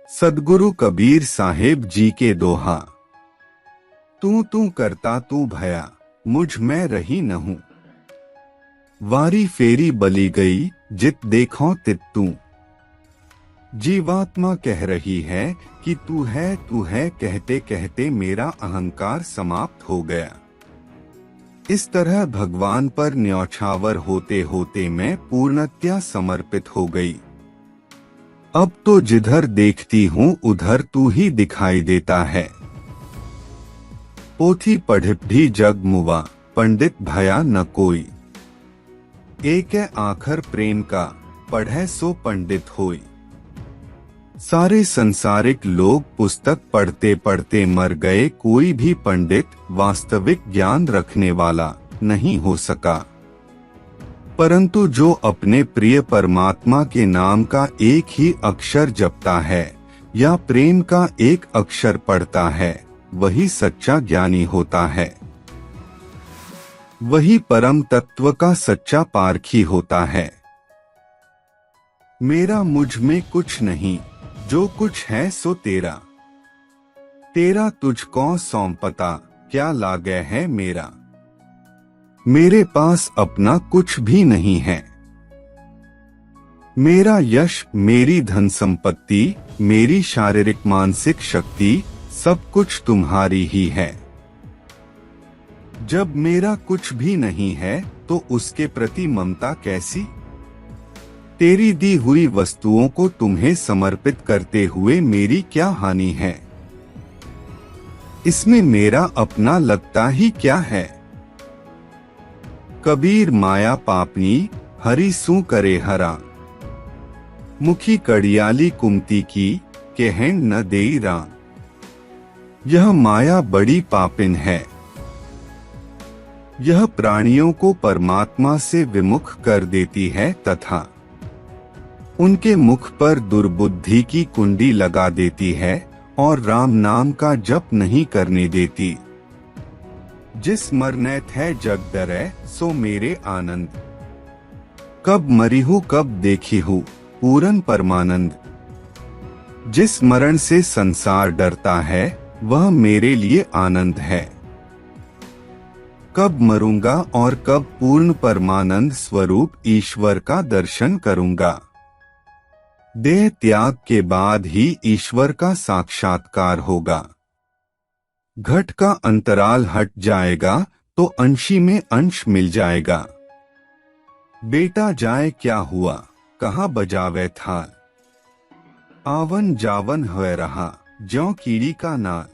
सदगुरु कबीर साहेब जी के दोहा। तू करता तू भया, मुझ में रही न हूँ। वारी फेरी बली गई, जित देखो तित तू। जीवात्मा कह रही है कि तू है कहते कहते मेरा अहंकार समाप्त हो गया। इस तरह भगवान पर न्यौछावर होते होते मैं पूर्णतया समर्पित हो गई। अब तो जिधर देखती हूँ उधर तू ही दिखाई देता है। पोथी पढ़िपढ़ी जग मुवा, पंडित भया न कोई। एक आखर प्रेम का, पढ़े सो पंडित होई। सारे संसारिक लोग पुस्तक पढ़ते पढ़ते मर गए, कोई भी पंडित वास्तविक ज्ञान रखने वाला नहीं हो सका। परंतु जो अपने प्रिय परमात्मा के नाम का एक ही अक्षर जपता है या प्रेम का एक अक्षर पढ़ता है, वही सच्चा ज्ञानी होता है। वही परम तत्व का सच्चा पारखी होता है। मेरा मुझ में कुछ नहीं, जो कुछ है सो तेरा। तेरा तुझको सौंपता, क्या लागे है मेरा। मेरे पास अपना कुछ भी नहीं है। मेरा यश, मेरी धन संपत्ति, मेरी शारीरिक मानसिक शक्ति, सब कुछ तुम्हारी ही है। जब मेरा कुछ भी नहीं है तो उसके प्रति ममता कैसी। तेरी दी हुई वस्तुओं को तुम्हें समर्पित करते हुए मेरी क्या हानि है। इसमें मेरा अपना लगता ही क्या है। कबीर माया पापनी, हरि सू करे हरा। मुखी कड़ियाली कुमती की, कहन न देई राम। यह माया बड़ी पापिन है। यह प्राणियों को परमात्मा से विमुख कर देती है तथा उनके मुख पर दुर्बुद्धि की कुंडी लगा देती है और राम नाम का जप नहीं करने देती। जिस मरने थे जग डरे, सो मेरे आनंद। कब मरी हूँ कब देखी हूँ, पूरन परमानंद। जिस मरण से संसार डरता है, वह मेरे लिए आनंद है। कब मरूंगा और कब पूर्ण परमानंद स्वरूप ईश्वर का दर्शन करूंगा। देह त्याग के बाद ही ईश्वर का साक्षात्कार होगा। घट का अंतराल हट जाएगा तो अंशी में अंश मिल जाएगा। बेटा जाए क्या हुआ, कहाँ बजावे थाल। आवन जावन हुए रहा, ज्यों कीड़ी का नाल।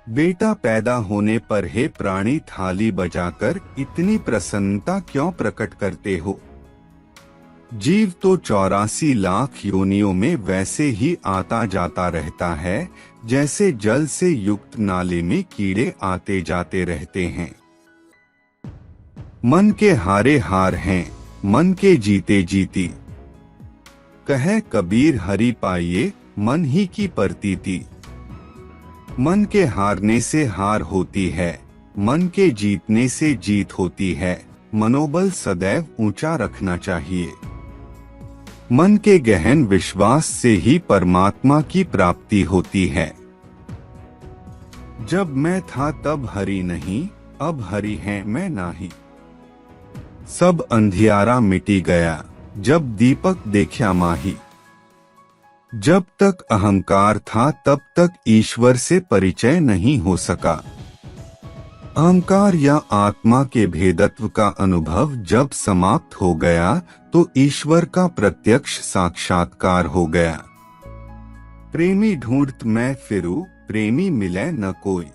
बेटा पैदा होने पर हे प्राणी थाली बजाकर इतनी प्रसन्नता क्यों प्रकट करते हो। जीव तो 84 लाख योनियों में वैसे ही आता जाता रहता है, जैसे जल से युक्त नाले में कीड़े आते जाते रहते हैं। मन के हारे हार हैं, मन के जीते जीती। कहे कबीर हरि पाइये, मन ही की प्रतीति। मन के हारने से हार होती है, मन के जीतने से जीत होती है। मनोबल सदैव ऊंचा रखना चाहिए। मन के गहन विश्वास से ही परमात्मा की प्राप्ति होती है। जब मैं था तब हरि नहीं, अब हरि है मैं नाही। सब अंधियारा मिटी गया, जब दीपक देखा माही। जब तक अहंकार था तब तक ईश्वर से परिचय नहीं हो सका। अहंकार या आत्मा के भेदत्व का अनुभव जब समाप्त हो गया तो ईश्वर का प्रत्यक्ष साक्षात्कार हो गया। प्रेमी ढूंढत मैं फिरूं, प्रेमी मिले न कोई।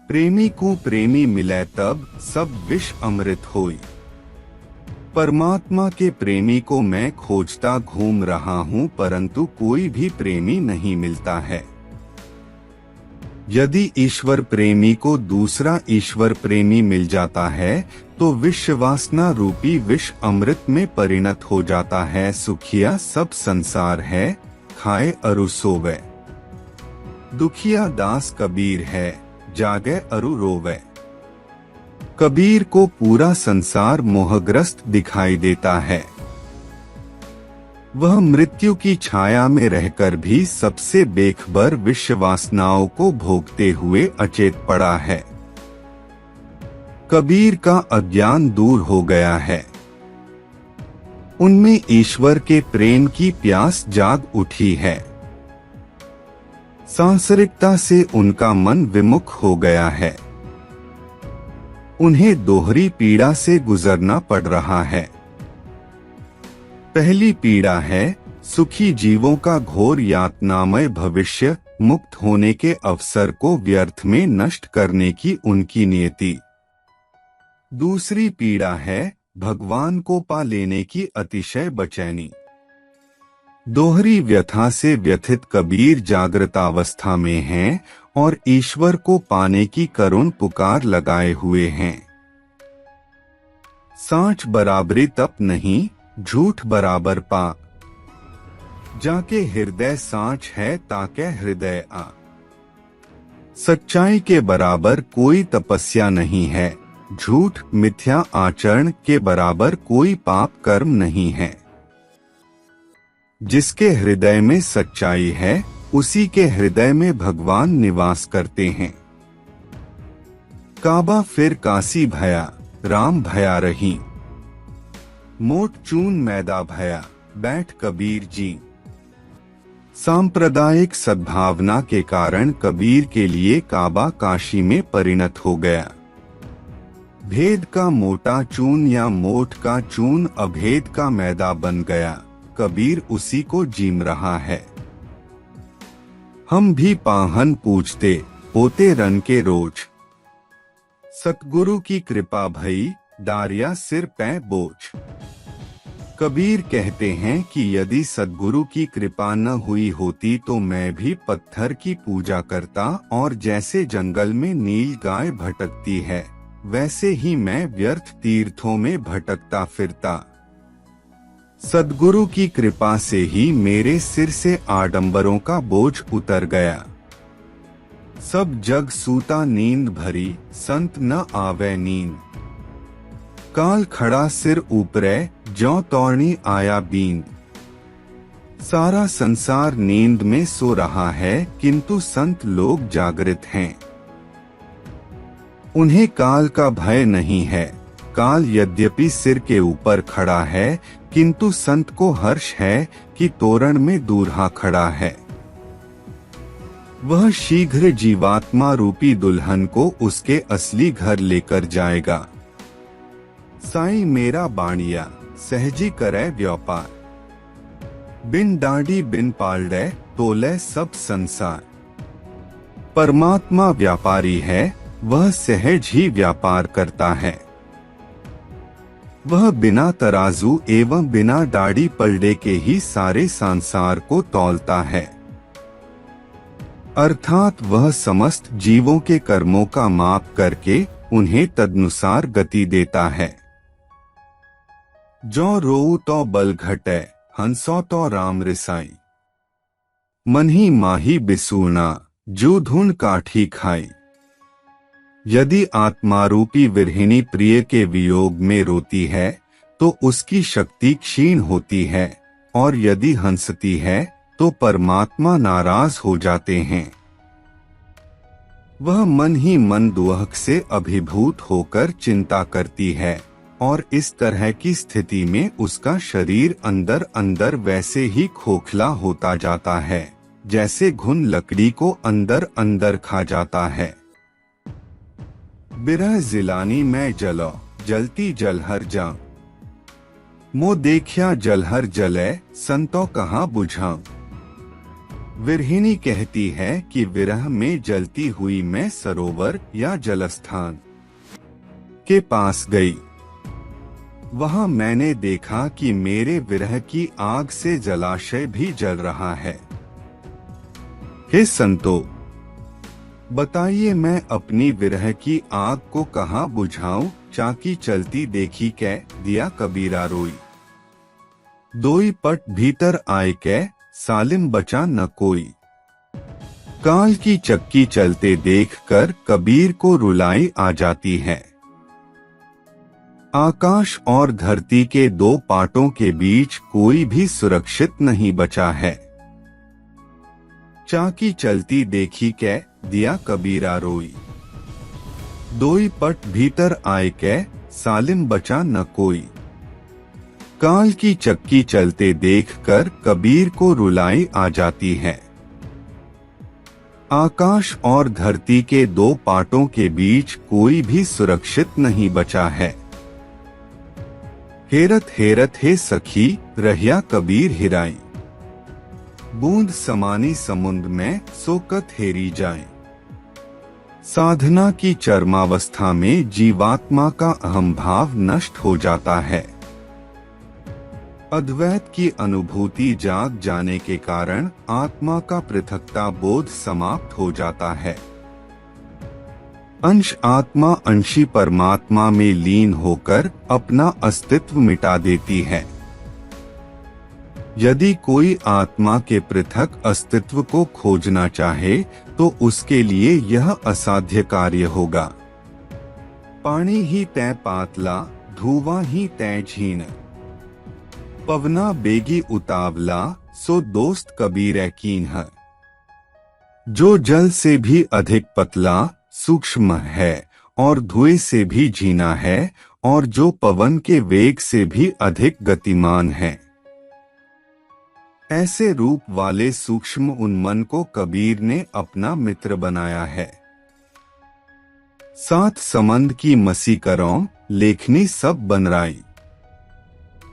प्रेमी को प्रेमी मिले तब, सब विष अमृत होई। परमात्मा के प्रेमी को मैं खोजता घूम रहा हूँ, परंतु कोई भी प्रेमी नहीं मिलता है। यदि ईश्वर प्रेमी को दूसरा ईश्वर प्रेमी मिल जाता है तो विश्ववासना रूपी विष अमृत में परिणत हो जाता है। सुखिया सब संसार है, खाए अरु सोवे। दुखिया दास कबीर है, जागे अरु रोवे। कबीर को पूरा संसार मोहग्रस्त दिखाई देता है। वह मृत्यु की छाया में रहकर भी सबसे बेखबर विश्व वासनाओं को भोगते हुए अचेत पड़ा है। कबीर का अज्ञान दूर हो गया है। उनमें ईश्वर के प्रेम की प्यास जाग उठी है। सांसारिकता से उनका मन विमुख हो गया है। उन्हें दोहरी पीड़ा से गुजरना पड़ रहा है। पहली पीड़ा है सुखी जीवों का घोर यातनामय भविष्य, मुक्त होने के अवसर को व्यर्थ में नष्ट करने की उनकी नियति। दूसरी पीड़ा है भगवान को पा लेने की अतिशय बेचैनी। दोहरी व्यथा से व्यथित कबीर जागृतावस्था में हैं और ईश्वर को पाने की करुण पुकार लगाए हुए हैं। सांच बराबरी तप नहीं, झूठ बराबर पाप। जाके हृदय सांच है ताके हृदय आ। सच्चाई के बराबर कोई तपस्या नहीं है, झूठ मिथ्या आचरण के बराबर कोई पाप कर्म नहीं है। जिसके हृदय में सच्चाई है उसी के हृदय में भगवान निवास करते हैं। काबा फिर काशी भया, राम भया रही। मोट चून मैदा भया, बैठ कबीर जी। सांप्रदायिक सद्भावना के कारण कबीर के लिए काबा काशी में परिणत हो गया। भेद का मोटा चून या मोट का चून अभेद का मैदा बन गया। कबीर उसी को जीम रहा है। हम भी पाहन पूछते होते रन के रोज। सतगुरु की कृपा भई, डारिया सिर पै बोझ। कबीर कहते हैं कि यदि सद्गुरु की कृपा न हुई होती तो मैं भी पत्थर की पूजा करता और जैसे जंगल में नील गाय भटकती है वैसे ही मैं व्यर्थ तीर्थों में भटकता फिरता। सद्गुरु की कृपा से ही मेरे सिर से आडंबरों का बोझ उतर गया। सब जग सूता नींद भरी, संत न आवे नींद। काल खड़ा सिर ऊपरे, ज्यों तौरनी आया बींद। सारा संसार नींद में सो रहा है किंतु संत लोग जागृत हैं। उन्हें काल का भय नहीं है। काल यद्यपि सिर के ऊपर खड़ा है किंतु संत को हर्ष है कि तोरण में दूल्हा खड़ा है। वह शीघ्र जीवात्मा रूपी दुल्हन को उसके असली घर लेकर जाएगा। साईं मेरा बाणिया, सहजी करे व्यापार। बिन डांडी बिन पालड़े, तोले सब संसार। परमात्मा व्यापारी है, वह सहज ही व्यापार करता है। वह बिना तराजू एवं बिना दाढ़ी पलड़े के ही सारे संसार को तौलता है। अर्थात वह समस्त जीवों के कर्मों का माप करके उन्हें तदनुसार गति देता है। जो रोऊ तो बल घटे, हंसो तो राम रिसाई। मन ही माही बिसूना, जो धुन काठी खाई। यदि आत्मारूपी विरहिणी प्रिय के वियोग में रोती है तो उसकी शक्ति क्षीण होती है और यदि हंसती है तो परमात्मा नाराज हो जाते हैं। वह मन ही मन दुख से अभिभूत होकर चिंता करती है और इस तरह की स्थिति में उसका शरीर अंदर अंदर वैसे ही खोखला होता जाता है जैसे घुन लकड़ी को अंदर अंदर खा जाता है। बिरह जिलानी मैं जलो, जलती जलहर जा। मो देखिया जलहर जले, संतो कहाँ बुझाऊं। विरहिणी कहती है कि विरह में जलती हुई मैं सरोवर या जलस्थान के पास गई। वहां मैंने देखा कि मेरे विरह की आग से जलाशय भी जल रहा है। हे संतो, बताइए मैं अपनी विरह की आग को कहाँ बुझाऊं। चाकी चलती देखी कै, दिया कबीरा रोई। दोई पट भीतर आए कै, सालिम बचा न कोई। काल की चक्की चलते देखकर कबीर को रुलाई आ जाती है। आकाश और धरती के दो पाटों के बीच कोई भी सुरक्षित नहीं बचा है। चाकी चलती देखी कै, दिया कबीरा रोई। दोई पट भीतर आए कै, सालिम बचा न कोई। काल की चक्की चलते देखकर कबीर को रुलाई आ जाती है। आकाश और धरती के दो पाटों के बीच कोई भी सुरक्षित नहीं बचा है। हेरत हेरत हे सखी, रहिया कबीर हिराई। बूंद समानी समुद्र में सोकत हेरी जाए। साधना की चरमावस्था में जीवात्मा का अहम भाव नष्ट हो जाता है। अद्वैत की अनुभूति जाग जाने के कारण आत्मा का पृथकता बोध समाप्त हो जाता है। अंश आत्मा अंशी परमात्मा में लीन होकर अपना अस्तित्व मिटा देती है। यदि कोई आत्मा के पृथक अस्तित्व को खोजना चाहे तो उसके लिए यह असाध्य कार्य होगा। पानी ही तै पातला, धुआं ही तै झीन। पवना बेगी उतावला, सो दोस्त कबीर यकीन है। जो जल से भी अधिक पतला सूक्ष्म है और धुएं से भी झीना है और जो पवन के वेग से भी अधिक गतिमान है, ऐसे रूप वाले सूक्ष्म उन्मन को कबीर ने अपना मित्र बनाया है। सात समंद की मसी करों, लेखनी सब बनराई।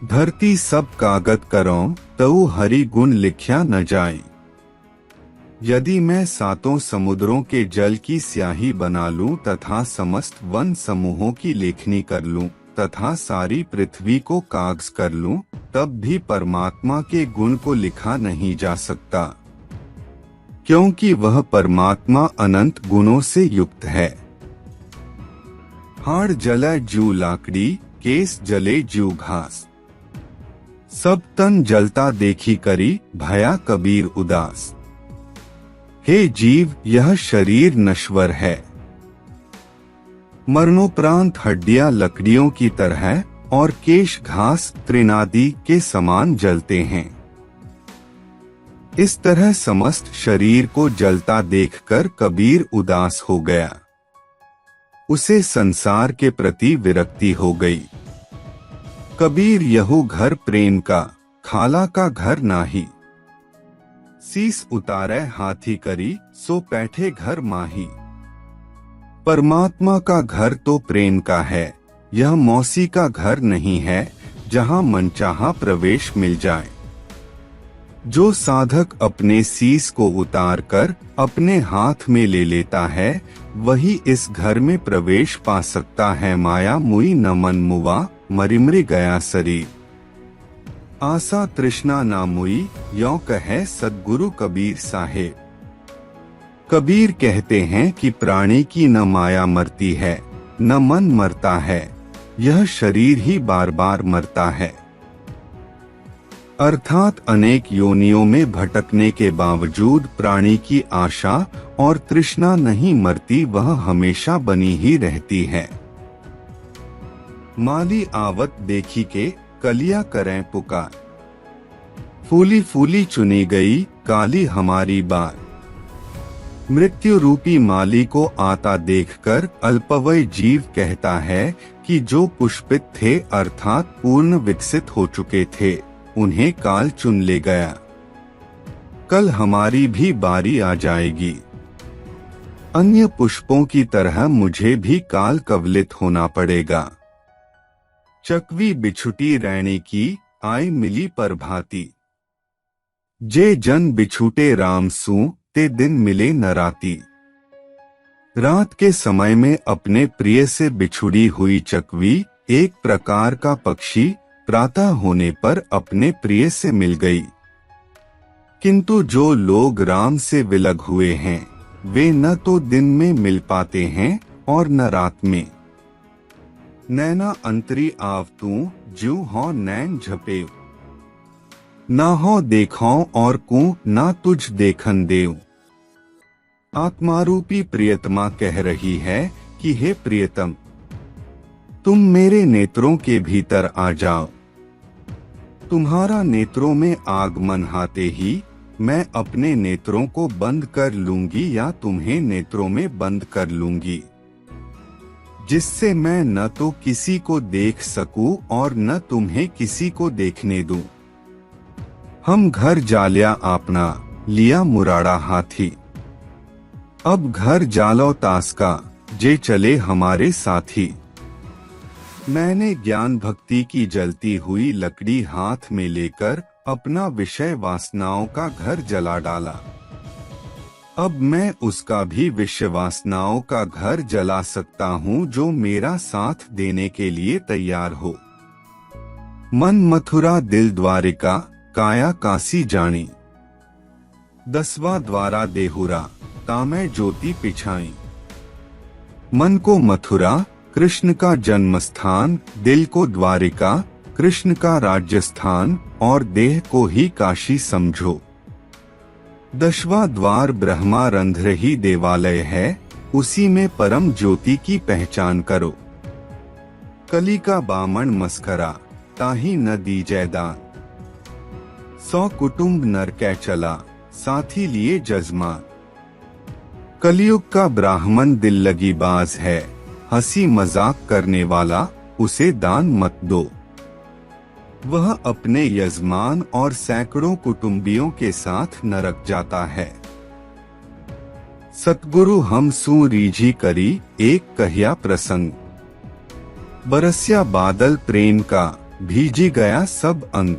धरती सब कागत करों, तऊ हरि गुण लिख्या न जाई। यदि मैं सातों समुद्रों के जल की स्याही बना लूं तथा समस्त वन समूहों की लेखनी कर लूं तथा सारी पृथ्वी को कागज कर लूं, तब भी परमात्मा के गुण को लिखा नहीं जा सकता, क्योंकि वह परमात्मा अनंत गुणों से युक्त है। हाड़ जले जू लाकड़ी, केस जले जू घास। सब तन जलता देखी करी, भया कबीर उदास। हे जीव, यह शरीर नश्वर है। मरणोपरांत हड्डियां लकड़ियों की तरह और केश घास तृणादि के समान जलते हैं। इस तरह समस्त शरीर को जलता देखकर कबीर उदास हो गया। उसे संसार के प्रति विरक्ति हो गई। कबीर यहू घर प्रेम का, खाला का घर नाही। सीस उतारे हाथी करी, सो बैठे घर माही। परमात्मा का घर तो प्रेम का है, यह मौसी का घर नहीं है जहां मनचाहा प्रवेश मिल जाए। जो साधक अपने सीस को उतारकर अपने हाथ में ले लेता है, वही इस घर में प्रवेश पा सकता है। माया मुई न मन मुआ, मरिमरी गया शरीर। आशा तृष्णा ना मुई, यों कहे सद्गुरु कबीर साहेब। कबीर कहते हैं कि प्राणी की न माया मरती है, न मन मरता है, यह शरीर ही बार बार मरता है। अर्थात अनेक योनियों में भटकने के बावजूद प्राणी की आशा और तृष्णा नहीं मरती, वह हमेशा बनी ही रहती है। माली आवत देखी के, कलिया करें पुकार। फूली फूली चुनी गई, काली हमारी बार। मृत्यु रूपी माली को आता देखकर अल्पवय जीव कहता है कि जो पुष्पित थे अर्थात पूर्ण विकसित हो चुके थे, उन्हें काल चुन ले गया। कल हमारी भी बारी आ जाएगी। अन्य पुष्पों की तरह मुझे भी काल कवलित होना पड़ेगा। चकवी बिछुटी रैणी की, आई मिली प्रभाती। जे जन बिछूटे राम सू, ते दिन मिले न राती। रात के समय में अपने प्रिय से बिछुड़ी हुई चकवी एक प्रकार का पक्षी प्रातः होने पर अपने प्रिय से मिल गई। किंतु जो लोग राम से विलग हुए हैं, वे न तो दिन में मिल पाते हैं और न रात में। नैना अंतरी आव तू, ज्यू हो नैन झपेव। ना हो देखो और कू, ना तुझ देखन देव। आत्मारूपी प्रियतमा कह रही है कि हे प्रियतम, तुम मेरे नेत्रों के भीतर आ जाओ। तुम्हारा नेत्रों में आगमन आते ही मैं अपने नेत्रों को बंद कर लूंगी या तुम्हें नेत्रों में बंद कर लूंगी, जिससे मैं न तो किसी को देख सकूं और न तुम्हें किसी को देखने दूं। हम घर जालिया आपना लिया मुराड़ा हाथी, अब घर जालो तास का जे चले हमारे साथी। मैंने ज्ञान भक्ति की जलती हुई लकड़ी हाथ में लेकर अपना विषय वासनाओं का घर जला डाला। अब मैं उसका भी विषय वासनाओं का घर जला सकता हूँ जो मेरा साथ देने के लिए तैयार हो। मन मथुरा दिल द्वारिका काया काशी जानी, 10वां द्वारा देहुरा तामै ज्योति पिछाई। मन को मथुरा कृष्ण का जन्म स्थान, दिल को द्वारिका कृष्ण का राज्य स्थान और देह को ही काशी समझो। 10वां द्वार ब्रह्मा रंध्र ही देवालय है, उसी में परम ज्योति की पहचान करो। कली का बामण मस्करा ताही न दीजै दान, 100 कुटुंब नरकै चला साथी लिए जजमान। कलयुग का ब्राह्मण दिल लगी बाज है, हंसी मजाक करने वाला उसे दान मत दो। वह अपने यजमान और सैकड़ों कुटुंबियों के साथ नरक जाता है। सतगुरु हम सू रीझी करी एक कहिया प्रसंग, बरस्या बादल प्रेम का भीजी गया सब अंग।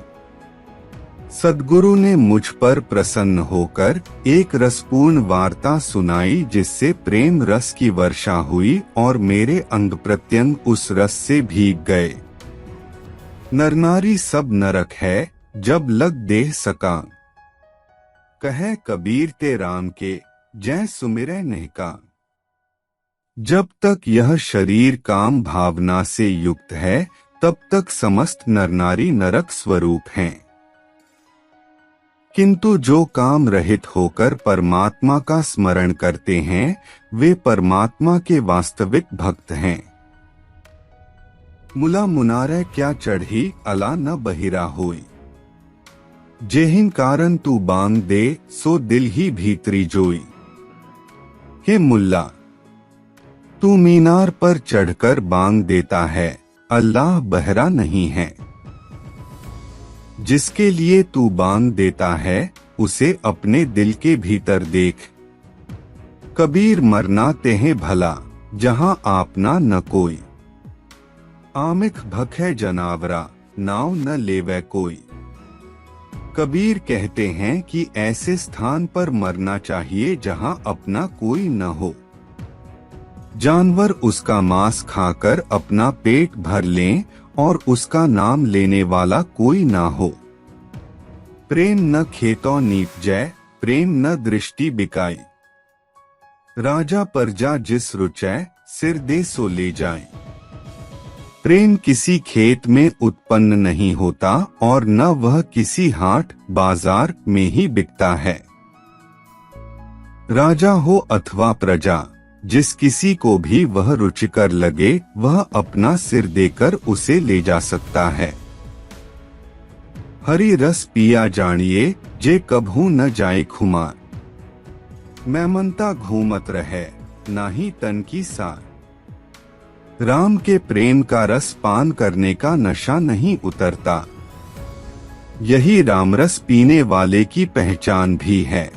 सद्गुरु ने मुझ पर प्रसन्न होकर एक रसपूर्ण वार्ता सुनाई, जिससे प्रेम रस की वर्षा हुई और मेरे अंग प्रत्यंग उस रस से भीग गए। नरनारी सब नरक है जब लग देह सकान, कहे कबीर ते राम के जय सुमिरै निहका। जब तक यह शरीर काम भावना से युक्त है तब तक समस्त नरनारी नरक स्वरूप हैं। किंतु जो काम रहित होकर परमात्मा का स्मरण करते हैं वे परमात्मा के वास्तविक भक्त हैं। मुला मुनारे क्या चढ़ी अला न बहिरा होई, जेहिन कारण तू बांग दे सो दिल ही भीतरी जोई। हे मुल्ला, तू मीनार पर चढ़कर बांग देता है, अल्लाह बहरा नहीं है। जिसके लिए तू बांग देता है उसे अपने दिल के भीतर देख। कबीर मरना तेहे भला जहां आपना न कोई, आमिख भखे जनावरा नाव न लेवे कोई। कबीर कहते हैं कि ऐसे स्थान पर मरना चाहिए जहां अपना कोई न हो। जानवर उसका मांस खाकर अपना पेट भर लें और उसका नाम लेने वाला कोई ना हो। प्रेम न खेतों नीप जय, प्रेम न दृष्टि बिकाई। राजा प्रजा जिस रुचै, सिर दे सो ले जाए। प्रेम किसी खेत में उत्पन्न नहीं होता और न वह किसी हाट बाजार में ही बिकता है। राजा हो अथवा प्रजा, जिस किसी को भी वह रुचिकर लगे वह अपना सिर देकर उसे ले जा सकता है। हरि रस पिया जानिए जे कभू न जाए खुमार, मैमनता घूमत रहे नाही तन की सार। राम के प्रेम का रस पान करने का नशा नहीं उतरता, यही रामरस पीने वाले की पहचान भी है।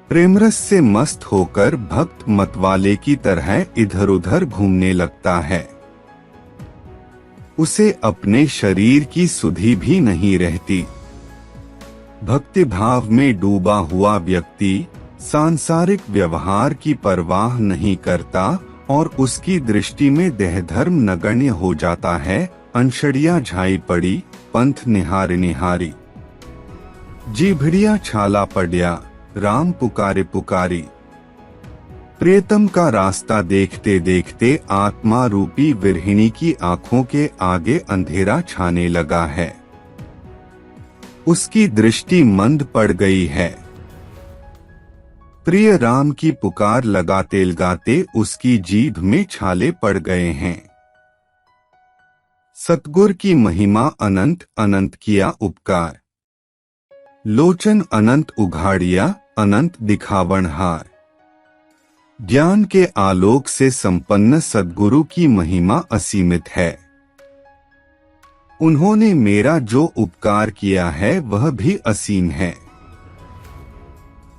प्रेमरस से मस्त होकर भक्त मतवाले की तरह इधर उधर घूमने लगता है। उसे अपने शरीर की सुधि भी नहीं रहती। भक्ति भाव में डूबा हुआ व्यक्ति सांसारिक व्यवहार की परवाह नहीं करता और उसकी दृष्टि में देह धर्म नगण्य हो जाता है। अंशड़िया झाई पड़ी पंथ निहारी निहारी, जीभड़िया छाला पड़िया राम पुकारे पुकारी। प्रियतम का रास्ता देखते देखते आत्मा रूपी विरहिणी की आंखों के आगे अंधेरा छाने लगा है। उसकी दृष्टि मंद पड़ गई है। प्रिय राम की पुकार लगाते लगाते उसकी जीभ में छाले पड़ गए हैं। सतगुर की महिमा अनंत अनंत किया उपकार, लोचन अनंत उघाड़िया अनंत दिखावनहार। ज्ञान के आलोक से संपन्न सद्गुरु की महिमा असीमित है। उन्होंने मेरा जो उपकार किया है वह भी असीम है।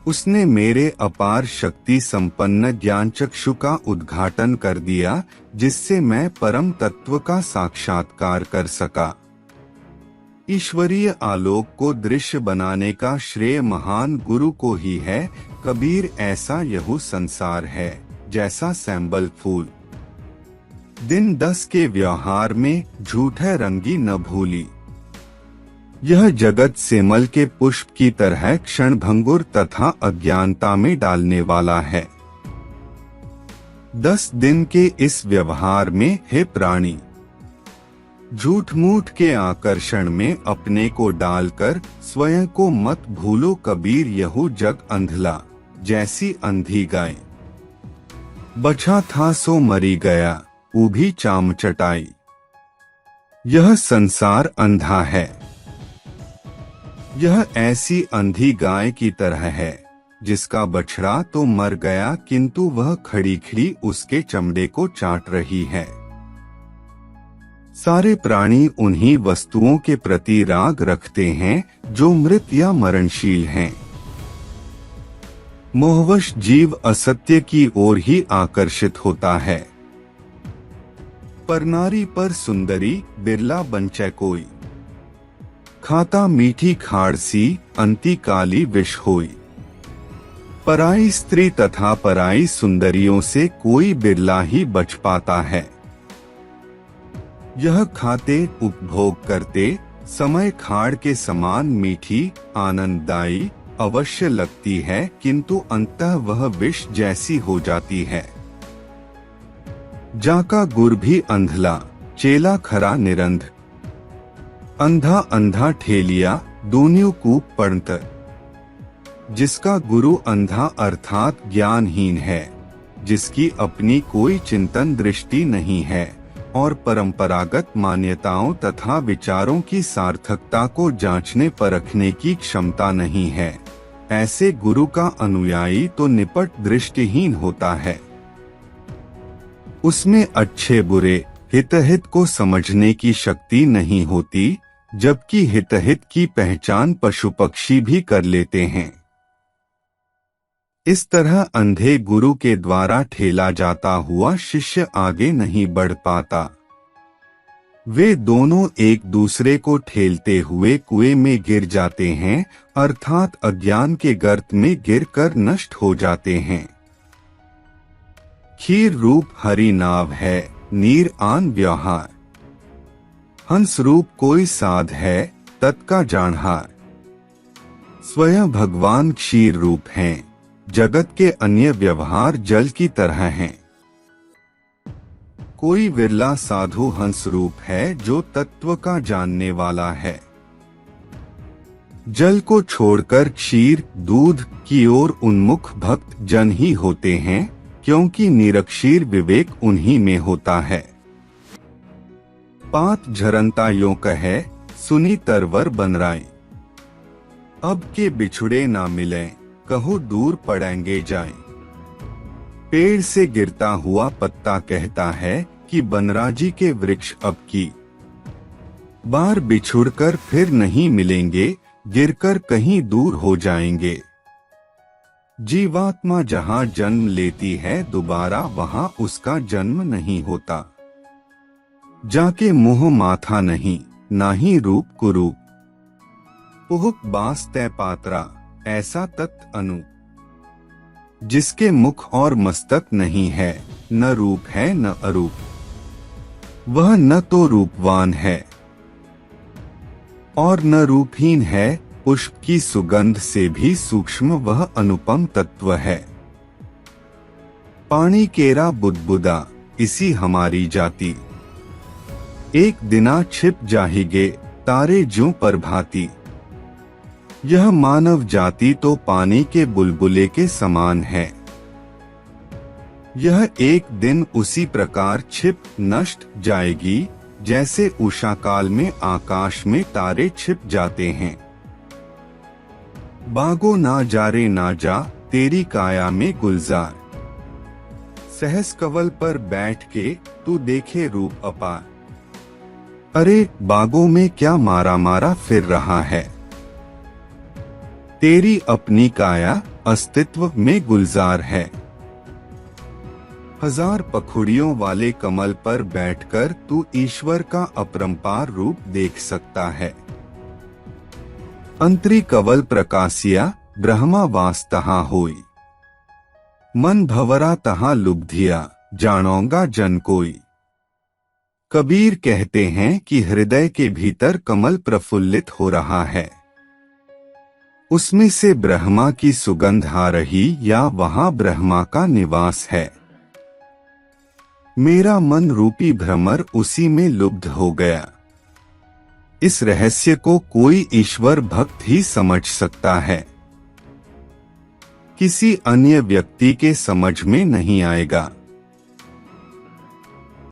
उसने मेरे अपार शक्ति संपन्न ज्ञानचक्षु का उद्घाटन कर दिया, जिससे मैं परम तत्व का साक्षात्कार कर सका। ईश्वरीय आलोक को दृश्य बनाने का श्रेय महान गुरु को ही है। कबीर ऐसा यहू संसार है जैसा सैंबल फूल, दिन 10 के व्यवहार में झूठे रंगी न भूली। यह जगत सेमल के पुष्प की तरह क्षणभंगुर तथा अज्ञानता में डालने वाला है। 10 दिन के इस व्यवहार में हे प्राणी, झूठ मूठ के आकर्षण में अपने को डालकर स्वयं को मत भूलो। कबीर यहू जग अंधला जैसी अंधी गाय, बचा था सो मरी गया ऊभी चाम चटाई। यह संसार अंधा है, यह ऐसी अंधी गाय की तरह है जिसका बछड़ा तो मर गया किंतु वह खड़ी खड़ी उसके चमड़े को चाट रही है। सारे प्राणी उन्हीं वस्तुओं के प्रति राग रखते हैं जो मृत या मरणशील हैं। मोहवश जीव असत्य की ओर ही आकर्षित होता है। पर नारी पर सुंदरी बिरला बंचै कोई, खाता मीठी खाड़ सी अंती काली विष होई। पराई स्त्री तथा पराई सुंदरियों से कोई बिरला ही बच पाता है। यह खाते उपभोग करते समय खाड़ के समान मीठी आनंददायी अवश्य लगती है, किंतु अंततः वह विष जैसी हो जाती है। जाका गुर भी अंधला चेला खरा निरंध, अंधा अंधा ठेलिया दोन्यों कूप पड़त। जिसका गुरु अंधा अर्थात ज्ञानहीन है, जिसकी अपनी कोई चिंतन दृष्टि नहीं है और परंपरागत मान्यताओं तथा विचारों की सार्थकता को जांचने परखने की क्षमता नहीं है, ऐसे गुरु का अनुयायी तो निपट दृष्टिहीन होता है। उसमें अच्छे बुरे हितहित को समझने की शक्ति नहीं होती, जबकि हितहित की पहचान पशु पक्षी भी कर लेते हैं। इस तरह अंधे गुरु के द्वारा ठेला जाता हुआ शिष्य आगे नहीं बढ़ पाता। वे दोनों एक दूसरे को ठेलते हुए कुएं में गिर जाते हैं, अर्थात अज्ञान के गर्त में गिरकर नष्ट हो जाते हैं। खीर रूप हरि नाव है नीर आन व्यवहार, हंस रूप कोई साध है तत्का जानहार। स्वयं भगवान क्षीर रूप हैं, जगत के अन्य व्यवहार जल की तरह हैं। कोई विरला साधु हंस रूप है जो तत्व का जानने वाला है। जल को छोड़कर क्षीर दूध की ओर उन्मुख भक्त जन ही होते हैं, क्योंकि निरक्षीर विवेक उन्हीं में होता है। पात झरनता यों कहे सुनी तरवर बनराई, अब के बिछुड़े ना मिले कहो दूर पड़ेंगे जाएं। पेड़ से गिरता हुआ पत्ता कहता है कि बनराजी के वृक्ष अब की बार बिछुड़कर फिर नहीं मिलेंगे, गिरकर कहीं दूर हो जाएंगे। जीवात्मा जहाँ जन्म लेती है दोबारा वहाँ उसका जन्म नहीं होता। जाके मुँह माथा नहीं ना ही रूप कुरूप, पुहुक बास तय पात्रा ऐसा तत् अनु। जिसके मुख और मस्तक नहीं है, न रूप है न अरूप, वह न तो रूपवान है और न रूपहीन है। पुष्प की सुगंध से भी सूक्ष्म वह अनुपम तत्व है। पानी केरा बुदबुदा इसी हमारी जाति, एक दिना छिप जाहिगे तारे ज्यों पर भांति। यह मानव जाति तो पानी के बुलबुले के समान है। यह एक दिन उसी प्रकार छिप नष्ट जाएगी जैसे उषा काल में आकाश में तारे छिप जाते हैं। बागो ना जा रे ना जा तेरी काया में गुलजार, सहस कवल पर बैठ के तू देखे रूप अपार। अरे बागों में क्या मारा मारा फिर रहा है, तेरी अपनी काया अस्तित्व में गुलजार है। हजार पखुड़ियों वाले कमल पर बैठकर तू ईश्वर का अपरंपार रूप देख सकता है। अंतरी कवल प्रकाशिया ब्रह्मा वास तहाँ होई, मन भवरा तहाँ लुब्धिया जानोंगा जन कोई। कबीर कहते हैं कि हृदय के भीतर कमल प्रफुल्लित हो रहा है, उसमें से ब्रह्मा की सुगंध आ रही या वहां ब्रह्मा का निवास है। मेरा मन रूपी भ्रमर उसी में लुब्ध हो गया। इस रहस्य को कोई ईश्वर भक्त ही समझ सकता है, किसी अन्य व्यक्ति के समझ में नहीं आएगा।